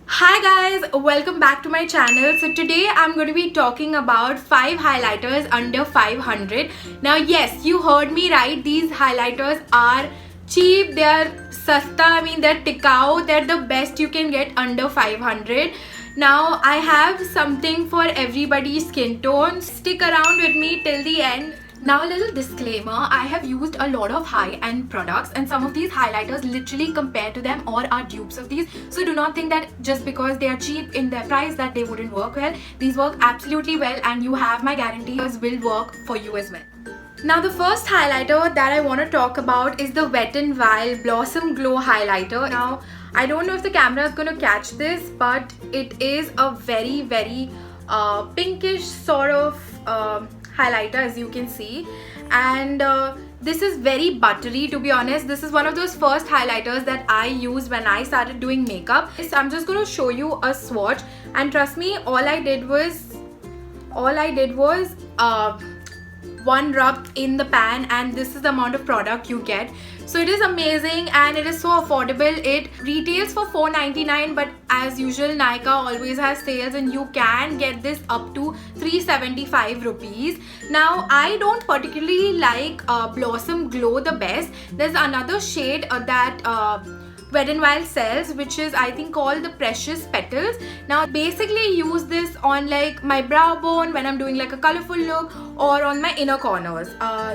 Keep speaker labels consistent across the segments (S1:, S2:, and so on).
S1: Hi guys, welcome back to my channel. So today I'm going to be talking about 5 highlighters under 500. Now yes, you heard me right. These highlighters are cheap, they are sasta, they're tikau, they're the best you can get under 500. Now I have something for everybody's skin tone. Stick around with me till the end. Now a little disclaimer, I have used a lot of high-end products and some of these highlighters literally compare to them or are dupes of these. So do not think that just because they are cheap in their price that they wouldn't work well. These work absolutely well and you have my guarantee these will work for you as well. Now the first highlighter that I want to talk about is the Wet n Wild Blossom Glow Highlighter. Now I don't know if the camera is going to catch this, but it is a very pinkish sort of highlighter, as you can see, and this is very buttery. To be honest, this is one of those first highlighters that I used when I started doing makeup. So I'm just going to show you a swatch, and trust me, all I did was one rub in the pan, and this is the amount of product you get. So it is amazing and it is so affordable. It retails for $4.99, but as usual Nykaa always has sales and you can get this up to 375 rupees. Now I don't particularly like Blossom Glow the best. There's another shade that Wet n Wild sells, which is I think called the Precious Petals. Now basically use this on like my brow bone when I'm doing like a colorful look or on my inner corners.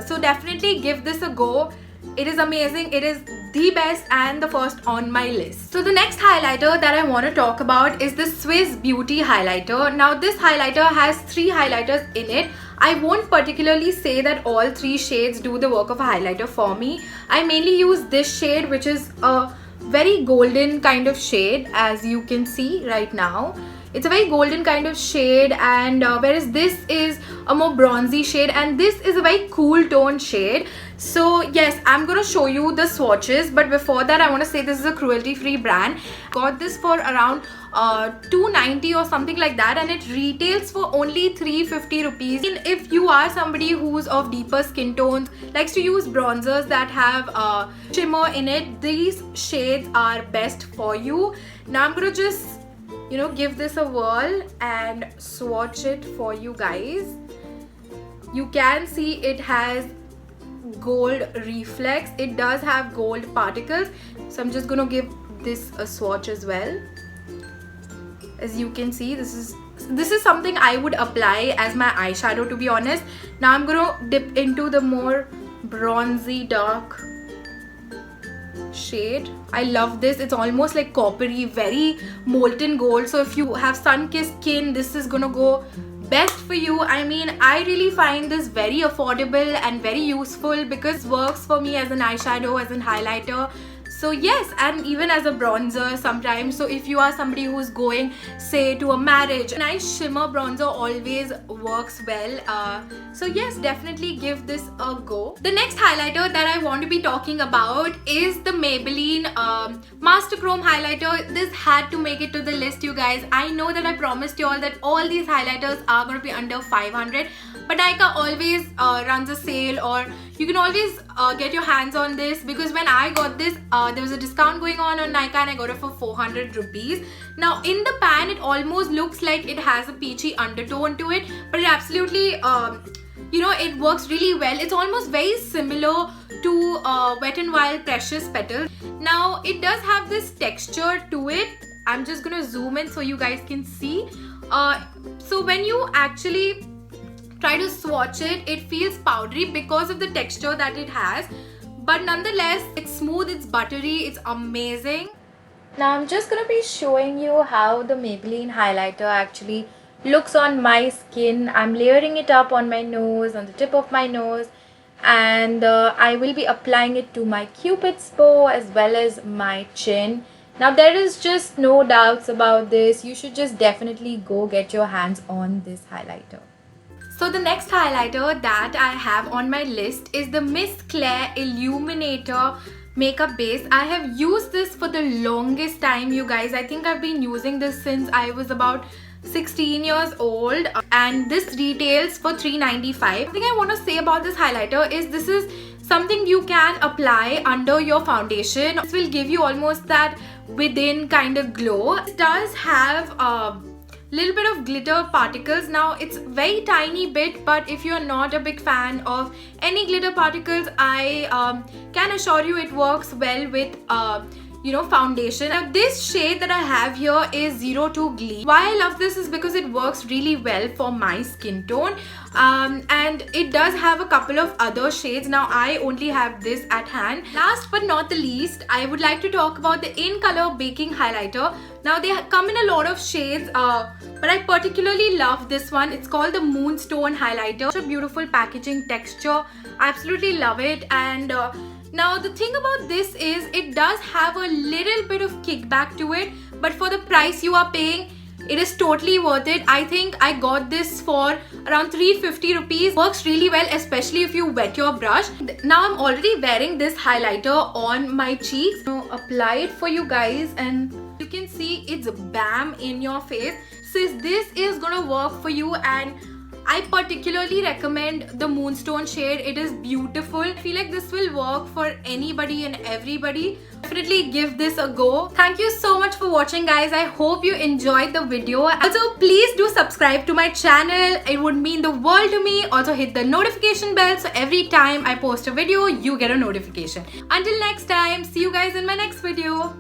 S1: So definitely give this a go. It is amazing. It is the best and the first on my list. So the next highlighter that I want to talk about is the Swiss Beauty highlighter. Now this highlighter has 3 highlighters in it. I won't particularly say that all 3 shades do the work of a highlighter for me. I mainly use this shade, which is a very golden kind of shade, as you can see right now. It's a very golden kind of shade, and whereas this is a more bronzy shade and this is a very cool tone shade. So yes, I'm gonna show you the swatches, but before that I want to say this is a cruelty-free brand. Got this for around $290 or something like that, and it retails for only 350 rupees. If you are somebody who's of deeper skin tones, likes to use bronzers that have shimmer in it, these shades are best for you. Now I'm gonna just give this a whirl and swatch it for you guys. You can see it has gold reflex. It does have gold particles. So I'm just gonna give this a swatch as well. As you can see, this is something I would apply as my eyeshadow, to be honest. Now I'm gonna dip into the more bronzy dark shade. I love this. It's almost like coppery, very molten gold. So if you have sun-kissed skin, this is gonna go best for you. I really find this very affordable and very useful because it works for me as an eyeshadow, as an highlighter. So yes, and even as a bronzer sometimes. So if you are somebody who's going, say, to a marriage, a nice shimmer bronzer always works well. So yes, definitely give this a go. The next highlighter that I want to be talking about is the Maybelline Master Chrome highlighter. This had to make it to the list, you guys. I know that I promised you all that all these highlighters are going to be under 500, but Nykaa always runs a sale, or you can always get your hands on this, because when I got this, there was a discount going on Nykaa and I got it for 400 rupees. Now in the pan it almost looks like it has a peachy undertone to it, but it absolutely it works really well. It's almost very similar to Wet n Wild Precious Petals. Now it does have this texture to it. I'm just gonna zoom in so you guys can see. So when you actually try to swatch it, it feels powdery because of the texture that it has, but nonetheless it's smooth, it's buttery, it's amazing. Now I'm just gonna be showing you how the Maybelline highlighter actually looks on my skin. I'm layering it up on my nose, on the tip of my nose, and I will be applying it to my Cupid's bow as well as my chin. Now there is just no doubts about this. You should just definitely go get your hands on this highlighter. So the next highlighter that I have on my list is the Miss Claire Illuminator makeup base. I have used this for the longest time, you guys. I think I've been using this since I was about 16 years old, and this retails for $395. The thing I want to say about this highlighter is this is something you can apply under your foundation. This will give you almost that within kind of glow. It does have little bit of glitter particles. Now it's very tiny bit, but if you're not a big fan of any glitter particles, I can assure you it works well with foundation. Now this shade that I have here is 02 Gleam. Why I love this is because it works really well for my skin tone, and it does have a couple of other shades. Now I only have this at hand. Last but not the least, I would like to talk about the In Color Baking Highlighter. Now they come in a lot of shades, but I particularly love this one. It's called the Moonstone Highlighter. Such a beautiful packaging texture. I absolutely love it. And now the thing about this is it does have a little bit of kickback to it, but for the price you are paying, it is totally worth it. I think I got this for around 350 rupees. Works really well, especially if you wet your brush. Now I'm already wearing this highlighter on my cheeks. Now apply it for you guys and you can see it's bam in your face. Sis, this is gonna work for you, and I particularly recommend the Moonstone shade. It is beautiful. I feel like this will work for anybody and everybody. Definitely give this a go. Thank you so much for watching, guys. I hope you enjoyed the video. Also, please do subscribe to my channel. It would mean the world to me. Also, hit the notification bell so every time I post a video, you get a notification. Until next time, see you guys in my next video.